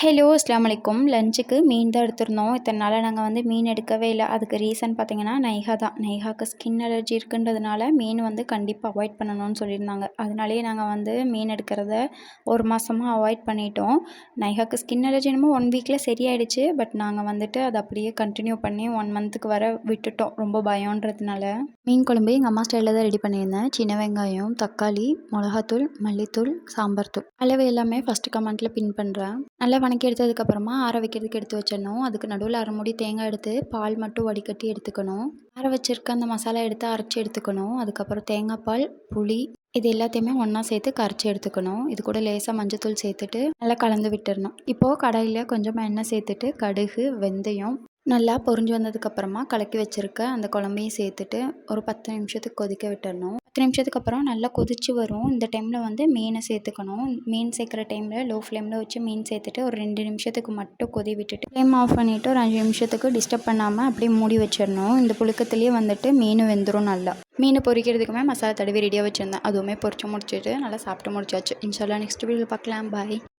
Hello அஸ்ஸலாமு அலைக்கும். லஞ்சுக்கு மீன் தான் எடுத்திருந்தோம். இத்தனை நாளாக நாங்கள் வந்து மீன் எடுக்கவே இல்லை. அதுக்கு ரீசன் பார்த்தீங்கன்னா நைஹா தான். நைஹாவுக்கு ஸ்கின் அலர்ஜி இருக்குன்றதுனால மீன் வந்து கண்டிப்பாக அவாய்ட் பண்ணணும்னு சொல்லியிருந்தாங்க. அதனாலேயே நாங்கள் வந்து மீன் எடுக்கிறத ஒரு மாதமாக அவாய்ட் பண்ணிட்டோம். நைஹாவுக்கு ஸ்கின் அலர்ஜி என்னமோ 1 வீக்கில் சரியாயிடுச்சு. பட் நாங்கள் வந்துட்டு அதை அப்படியே கண்டினியூ பண்ணி 1 மந்த்துக்கு வர விட்டுட்டோம், ரொம்ப பயன்றதுனால. மீன் குழம்பு எங்கள் அம்மா ஸ்டைலில் தான் ரெடி பண்ணியிருந்தேன். சின்ன வெங்காயம், தக்காளி, மிளகாத்தூள், மல்லித்தூள், சாம்பார் தூள் அளவு எல்லாமே ஃபஸ்ட்டு கமெண்ட்டில் பின் பண்ணுறேன். நல்லா வணக்கி எடுத்ததுக்கப்புறமா ஆற வைக்கிறதுக்கு எடுத்து வச்சிடணும். அதுக்கு நடுவில் 1/2 மூடி தேங்காய் எடுத்து பால் மட்டும் வடிகட்டி எடுத்துக்கணும். ஆற வச்சிருக்க அந்த மசாலா எடுத்து அரைச்சி எடுத்துக்கணும். அதுக்கப்புறம் தேங்காய் பால், புளி இது எல்லாத்தையுமே ஒன்றா சேர்த்து கரைச்சி எடுத்துக்கணும். இது கூட லேசாக மஞ்சத்தூள் சேர்த்துட்டு நல்லா கலந்து விட்டுறணும். இப்போது கடாயில் கொஞ்சமாக எண்ணெய் சேர்த்துட்டு கடுகு, வெந்தயம் நல்லா பொரிஞ்சு வந்ததுக்கப்புறமா கலக்கி வச்சுருக்க அந்த குழம்பையும் சேர்த்துட்டு ஒரு 10 நிமிஷத்துக்கு கொதிக்க விட்டுறணும். 10 நிமிஷத்துக்கு அப்புறம் நல்லா கொதிச்சு வரும். இந்த டைமில் வந்து மீனை சேர்த்துக்கணும். மீன் சேர்க்குற டைமில் லோ ஃப்ளேமில் வச்சு மீன் சேர்த்துட்டு ஒரு 2 நிமிஷத்துக்கு மட்டும் கொதி விட்டுட்டு ஃப்ளேம் ஆஃப் பண்ணிவிட்டு ஒரு 5 நிமிஷத்துக்கு டிஸ்டர்ப் பண்ணாமல் அப்படியே மூடி வச்சிடணும். இந்த புழுக்கத்துலேயே வந்துட்டு மீன் வெந்துடும் நல்லா. மீன் பொரிக்கிறதுக்குமே மசாலா தடவி ரெடியாக வச்சுருந்தேன். அதுவுமே பொரிச்சு முடிச்சுட்டு நல்லா சாப்பிட்டு முடிச்சாச்சு. இன்ஷால்லா நெக்ஸ்ட் வீடியோவில் பார்க்கலாம். பாய்.